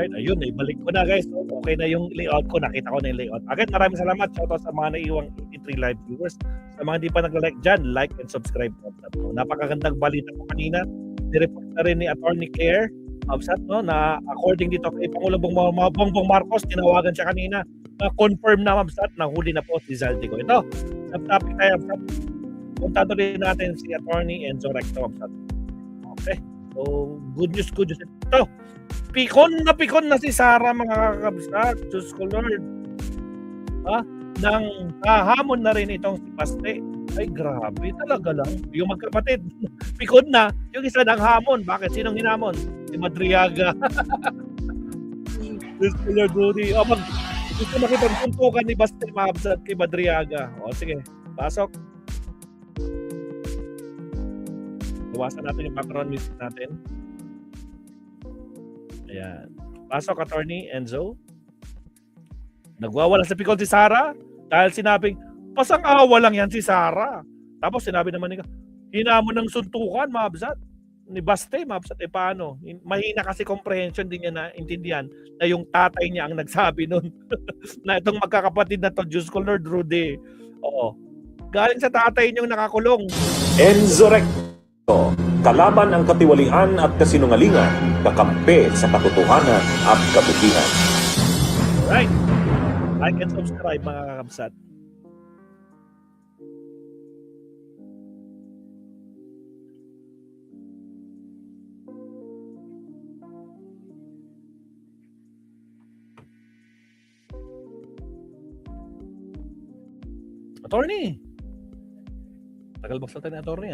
Alright, ayun, ibalik ko na guys. So, okay na yung layout ko, nakita ko na yung layout. Again, maraming salamat. Shoutout sa mga naiiwang 83 live viewers. Sa mga hindi pa nag-like dyan, like and subscribe. Napakagandang balita ko kanina. Nireport na rin ni Attorney Claire no, na according dito kay Pangulong Bongbong Marcos, tinawagan siya kanina na confirm na Mabsat na huli na po si Zaldico. Ito, sub-topic tayo Mabsat. Puntado rin natin si Attorney Enzo Recto Mabsat. Okay, so good news ito. Pikon na si Sara mga kakabsat. Diyos ko Lord. Nang hahamon na rin itong si Paste. Ay grabe talaga lang. Yung magkapatid, pikon na. Yung isa nang hamon. Bakit? Sinong hinamon? Si Madriaga. Diyos ko Lord, Rudy. Gusto makipagpuntukan ni Paste Mabsat kay Madriaga. O sige, pasok. Iwasan natin yung background music natin. Ayan. Pasok, Attorney Enzo. Nagwawala sa pikon si Sara dahil sinabing, pasang-awa lang yan si Sara. Tapos sinabi naman niya, hinamon ng suntukan, Mabsat. Ni Baste, Mabsat. Paano? Mahina kasi comprehension din niya na intindihan na yung tatay niya ang nagsabi nun. Na itong magkakapatid na to, Diyos ko Lord, Rudy. Oo. Galing sa tatay niyong nakakulong. Enzo Recto. Kalaban ang katiwalian at kasinungalingan, kakampi sa katotohanan at kabutihan. Alright. Like and subscribe mga kakabsat. Attorney. Tagal ba salta ni Attorney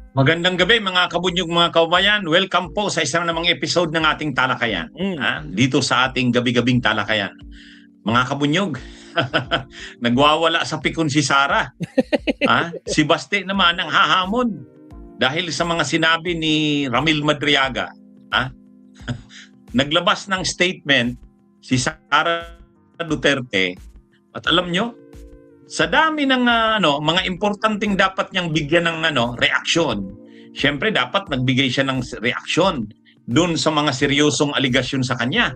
Magandang gabi mga kabunyog, mga kababayan. Welcome po sa isang namang episode ng ating talakayan. Dito sa ating gabi-gabing talakayan. Mga kabunyog, nagwawala sa pikon si Sara. Si Baste naman ang hahamon dahil sa mga sinabi ni Ramil Madriaga. Naglabas ng statement si Sara Duterte at alam nyo, sa dami ng mga importanteng dapat niyang bigyan ng reaksyon. Siyempre dapat nagbigay siya ng reaksyon doon sa mga seryosong aligasyon sa kanya.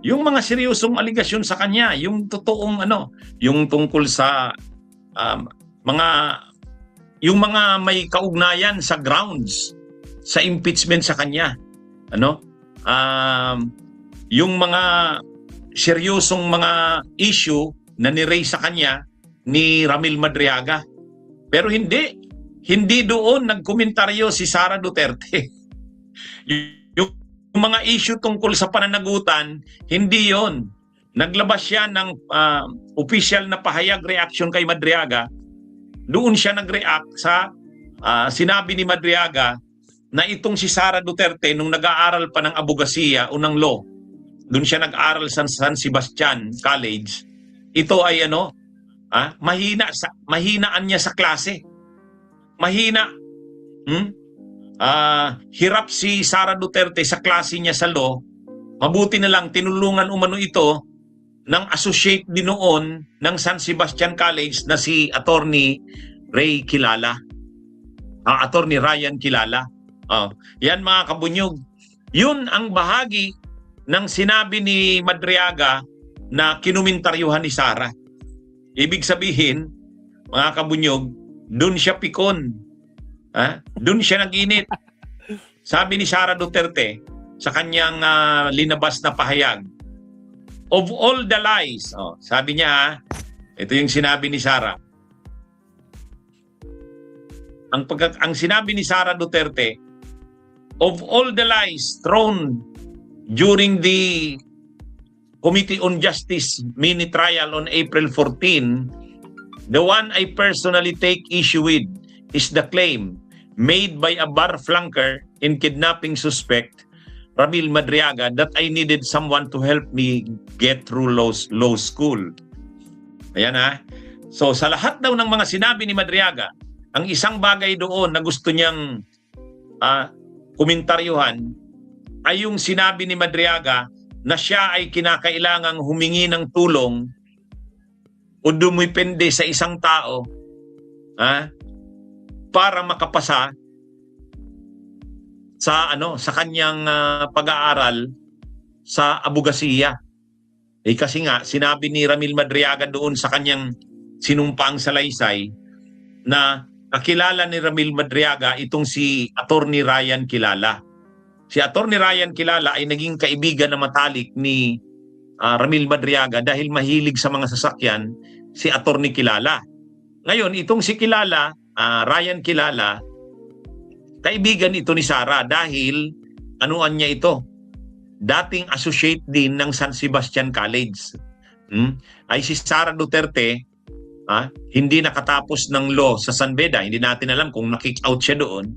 Yung mga seryosong aligasyon sa kanya, yung totoong yung tungkol sa yung mga may kaugnayan sa grounds sa impeachment sa kanya. Yung mga seryosong mga issue na ni-raise sa kanya ni Ramil Madriaga. Pero hindi doon nagkomentaryo si Sara Duterte. yung mga issue tungkol sa pananagutan, hindi yon. Naglabas siya ng official na pahayag reaction kay Madriaga. Doon siya nag-react sa sinabi ni Madriaga na itong si Sara Duterte nung nag-aaral pa ng abogasiya o ng law, doon siya nag-aaral sa San Sebastian College. Ito ay mahinaan niya sa klase. Mahina. Hirap si Sara Duterte sa klase niya sa law. Mabuti na lang tinulungan umano ito ng associate din noon ng San Sebastian College na si Attorney Ray Kilala. Attorney Ryan Kilala. Yan mga kabunyog. Yun ang bahagi ng sinabi ni Madriaga na kinumentaryohan ni Sara. Ibig sabihin, mga kabunyog, doon siya pikon. Doon siya nag-init. Sabi ni Sara Duterte sa kanyang linabas na pahayag, of all the lies, sabi niya, ito yung sinabi ni Sara. Ang sinabi ni Sara Duterte, of all the lies thrown during the Committee on Justice mini trial on April 14, the one I personally take issue with is the claim made by a bar flunker in kidnapping suspect, Ramil Madriaga, that I needed someone to help me get through law school. Ayan So sa lahat daw ng mga sinabi ni Madriaga, ang isang bagay doon na gusto niyang komentaryuhan ay yung sinabi ni Madriaga na siya ay kinakailangang humingi ng tulong o dumipende sa isang tao para makapasa sa kanyang pag-aaral sa abogasiya. Kasi nga sinabi ni Ramil Madriaga doon sa kanyang sinumpaang salaysay na kakilala ni Ramil Madriaga itong si Attorney Ryan Kilala. Si Attorney Ryan Kilala ay naging kaibigan na matalik ni Ramil Madriaga dahil mahilig sa mga sasakyan si Attorney Kilala. Ngayon, itong si Kilala, Ryan Kilala, kaibigan ito ni Sara dahil anuan niya ito? Dating associate din ng San Sebastian College. Ay si Sara Duterte, hindi nakatapos ng law sa San Beda. Hindi natin alam kung na-kick out siya doon.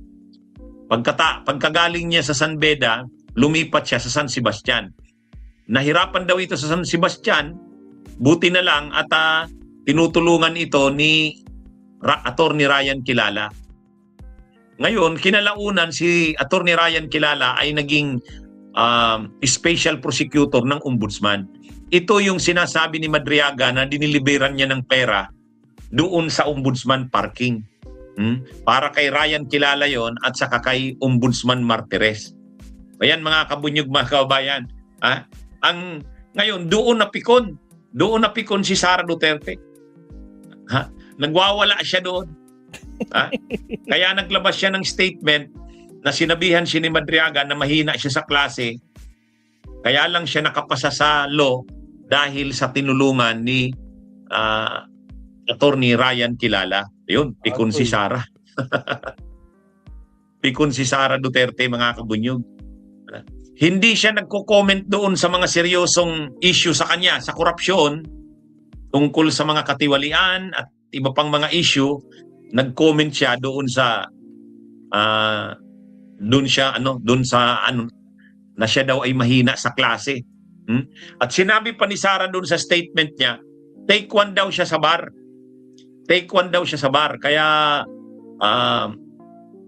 Pagkagaling niya sa San Beda, lumipat siya sa San Sebastian. Nahirapan daw ito sa San Sebastian, buti na lang at tinutulungan ito ni Attorney Ryan Kilala. Ngayon, kinalaunan si Attorney Ryan Kilala ay naging special prosecutor ng ombudsman. Ito yung sinasabi ni Madriaga na diniliberan niya ng pera doon sa ombudsman parking. Para kay Ryan Kilala yon at saka kay Ombudsman Martires. Ayan mga kabunyog, mga kababayan. Ngayon, doon napikon si Sara Duterte. Nagwawala siya doon. Kaya naglabas siya ng statement na sinabihan siya ni Madriaga na mahina siya sa klase. Kaya lang siya nakapasa sa law dahil sa tinulungan ni Attorney Ryan Kilala. Ayun, pikon si Sara. Pikon si Sara Duterte, mga kabunyog. Hindi siya nagko-comment doon sa mga seryosong issue sa kanya, sa korupsyon, tungkol sa mga katiwalian at iba pang mga issue. Nag-comment siya doon sa na siya daw ay mahina sa klase. At sinabi pa ni Sara doon sa statement niya, take one daw siya sa bar. Take one daw siya sa bar. Kaya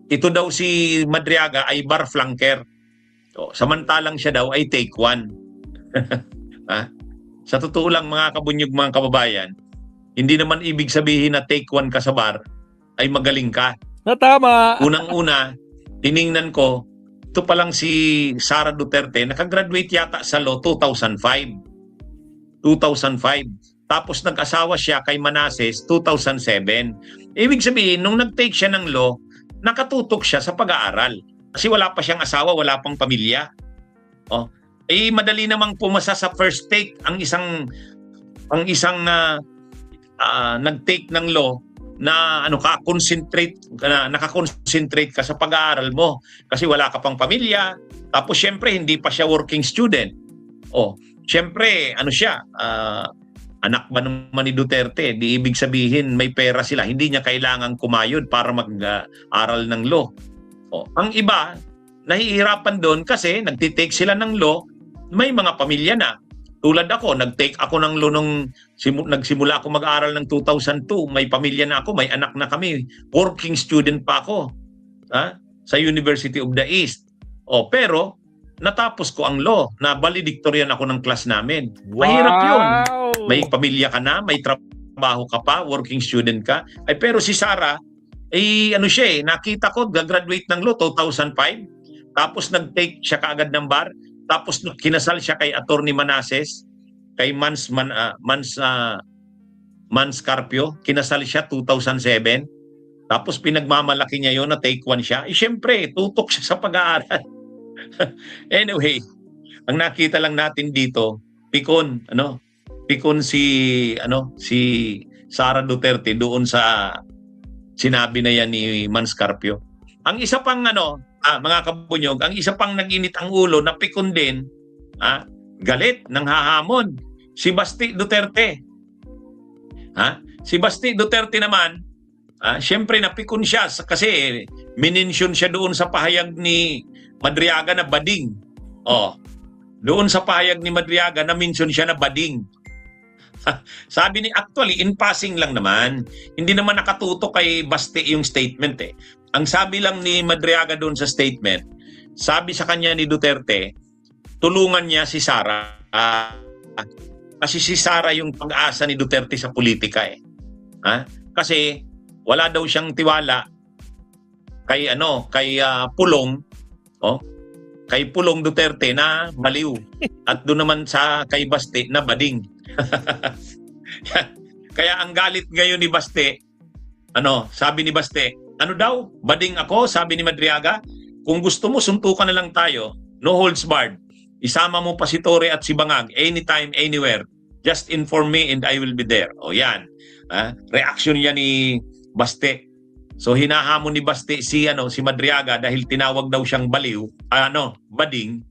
ito daw si Madriaga ay bar flanker. So, samantalang siya daw ay take one. Sa totoo lang, mga kabunyog, mga kababayan, hindi naman ibig sabihin na take one ka sa bar ay magaling ka. Tama. Unang-una, tiningnan ko, ito palang si Sara Duterte, nakagraduate yata sa law 2005. Tapos nag-asawa siya kay Manases 2007. Ibig sabihin, nung nag-take siya ng law, nakatutok siya sa pag-aaral. Kasi wala pa siyang asawa, wala pang pamilya. Madali namang pumasa sa first take ang isang nag-take ng law na nakakonsentrate ka sa pag-aaral mo kasi wala ka pang pamilya, tapos syempre hindi pa siya working student. Syempre anak ba naman ni Duterte, di ibig sabihin may pera sila, hindi niya kailangang kumayod para mag-aral ng law. Ang iba nahihirapan doon kasi nagtitake sila ng law, may mga pamilya na. Tulad ako, nag-take ako ng law nung nagsimula ako mag-aaral ng 2002. May pamilya na ako, may anak na kami. Working student pa ako sa University of the East. Pero natapos ko ang law, na valedictorian ako ng class namin. Wow. Mahirap yun. May pamilya ka na, may trabaho ka pa, working student ka. Pero si Sara, nakita ko, gagraduate ng law 2005. Tapos nag-take siya kaagad ng bar. Tapos kinasal siya kay Attorney Manases, kay Mans Carpio. Kinasal siya 2007. Tapos pinagmamalaki niya yon na take one siya. Siyempre, tutok siya sa pag-aaral. Anyway, ang nakita lang natin dito, pikon si Sara Duterte doon sa sinabi na yan ni Mans Carpio. Ang isa pang mga kabunyog, ang isa pang nag-init ang ulo na pikon din, galit ng hahamon, si Basti Duterte. Si Basti Duterte naman, siyempre napikon siya kasi minensyon siya doon sa pahayag ni Madriaga na bading. Doon sa pahayag ni Madriaga na mention siya na bading. Sabi ni, actually, in passing lang naman. Hindi naman nakatutok kay Basti yung statement Ang sabi lang ni Madriaga doon sa statement, sabi sa kanya ni Duterte, tulungan niya si Sara. Kasi si Sara yung pag-asa ni Duterte sa politika Kasi wala daw siyang tiwala kay Pulong Oh, kay Pulong Duterte na baliw. At doon naman sa kay Baste na bading. Kaya ang galit ngayon ni Baste, sabi ni Baste, ano daw, bading ako, sabi ni Madriaga, kung gusto mo, suntukan na lang tayo, no holds barred. Isama mo pa si Torre at si Bangag, anytime, anywhere. Just inform me and I will be there. O yan, reaction niya ni Baste. So hinahamon ni Baste si Madriaga dahil tinawag daw siyang baliw, bading.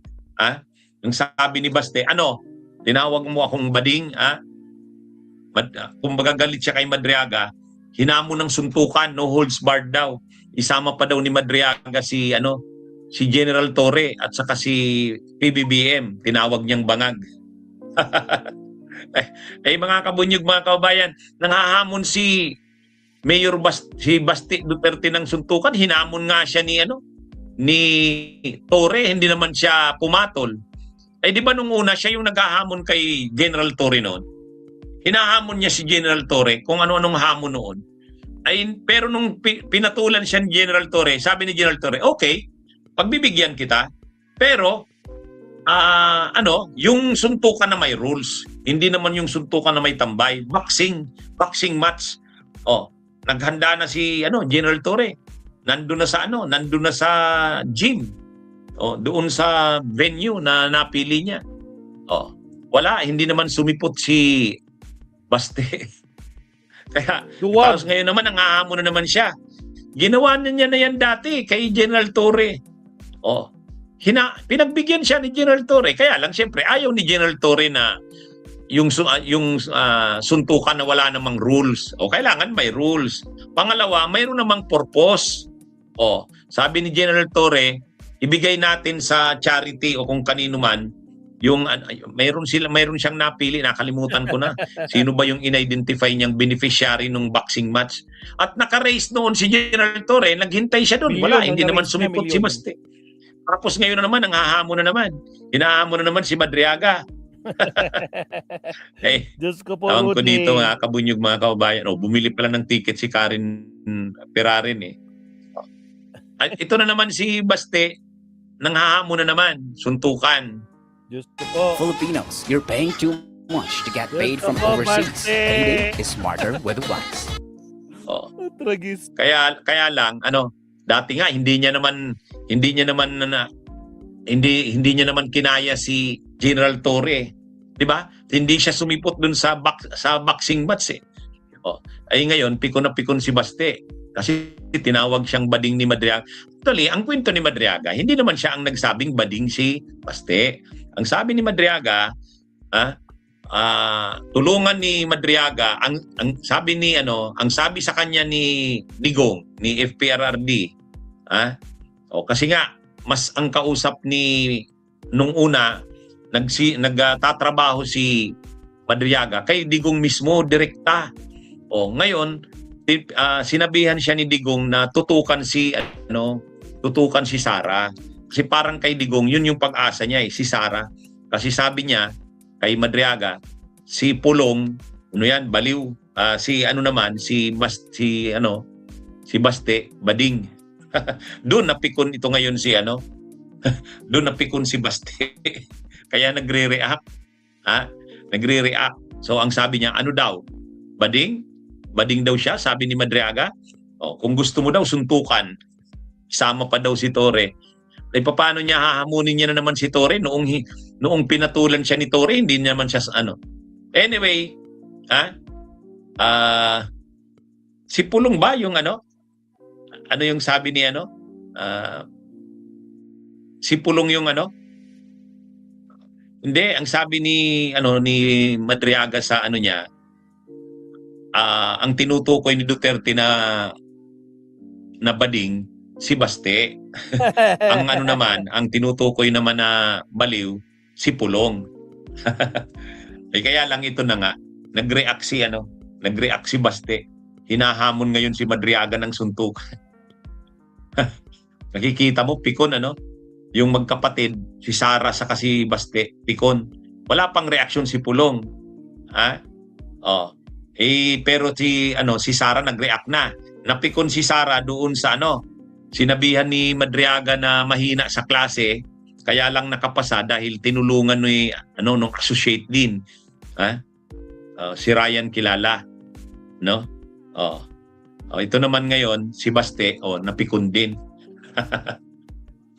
Yung sabi ni Baste, tinawag mo akong bading, kung magagalit siya kay Madriaga, hinamon ng suntukan, no holds barred daw. Isama pa daw ni Madriaga si General Torre at saka si PBBM, tinawag niyang bangag. Mga kabunyog, mga kababayan, nanghahamon si Mayor Baste Duterte ng suntukan, hinamon nga siya ni Torre, hindi naman siya pumatol. Di ba nung una siya yung naghahamon kay General Torre noon? Hinahamon niya si General Torre kung ano-anong hamon noon. Pero nung pinatulan siya ni General Torre, sabi ni General Torre, okay, pagbibigyan kita, pero yung suntukan na may rules. Hindi naman yung suntukan na may tambay. Boxing match. Naghanda na si General Torre. Nandun na sa gym. Doon sa venue na napili niya. Wala, hindi naman sumipot si Baste. Kaya tapos ngayon naman nangahamon na naman siya. Ginawa na niya na yan dati kay General Torre. Pinagbigyan siya ni General Torre. Kaya lang siyempre ayaw ni General Torre na yung suntukan na wala namang rules. Kailangan may rules. Pangalawa, mayroon namang purpose. Sabi ni General Torre, ibigay natin sa charity o kung kanino man yung mayroon siyang napili, nakalimutan ko na. Sino ba yung in-identify niyang beneficiary ng boxing match? At naka-raise noon si General Torre, naghintay siya doon. Wala, hindi naman sumipot si Baste. Tapos ngayon na naman, ang hahamon na naman. Hinahamon na naman si Madriaga. Diyos ko po, tawag ko dito mga kabunyog, mga kababayan. Bumili pala ng ticket si Karen Perarin eh. Ito na naman si Baste, nanghahamon na naman, suntukan. Diyos ko po. Filipinos, you're paying too much to get paid from overseas. Payday is smarter with Wise. Tragis. Kaya lang dati nga hindi niya naman kinaya si General Torre, 'di ba? Hindi siya sumipot dun sa boxing match eh. Ngayon pikon na pikon si Baste kasi tinawag siyang bading ni Madriaga. Actually, ang kwento ni Madriaga, hindi naman siya ang nagsabing bading si Baste. Ang sabi ni Madriaga, tulungan ni Madriaga, ang sabi sa kanya ni Digong, ni FPRRD, kasi nga mas ang kausap ni nung una nagtatrabaho si Madriaga kay Digong mismo direkta. Ngayon sinabihan siya ni Digong na tutukan si Sara. Kasi parang kay Digong, yun yung pag-asa niya si Sara. Kasi sabi niya kay Madriaga, si Pulong, baliw. Si Baste, bading. Doon napikon ito ngayon doon napikon si Baste. Kaya nagre-react. Nagre-react. So ang sabi niya, daw? Bading? Bading daw siya, sabi ni Madriaga. Kung gusto mo daw suntukan, isama pa daw si Torre. Paano niya hahamunin niya na naman si Torre noong pinatulan siya ni Torre, hindi naman siya Anyway, si Pulong ba yung yung sabi ni si Pulong yung Hindi, ang sabi ni Madriaga sa niya, ang tinutukoy ni Duterte na bading si Baste. Ang ang tinutukoy naman na baliw si Pulong. Kaya lang ito na nga, nag-react si Baste. Hinahamon ngayon si Madriaga ng suntukan. Nakikita mo, pikon yung magkapatid, si Sara sa si Baste, pikon. Wala pang reaksyon si Pulong. Pero si Sara nag-react na. Napikon si Sara doon sa Sinabihan ni Madriaga na mahina sa klase, kaya lang nakapasa dahil tinulungan ni nung associate din. Si Ryan Kilala, no? Ito naman ngayon si Baste, napikon din.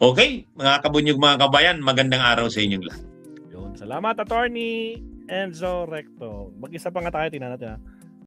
Okay, mga kabunyog, mga kabayan, magandang araw sa inyong lahat. Yun. Salamat, Attorney Enzo Recto. Mag-isa pa nga tayo, tingnan natin.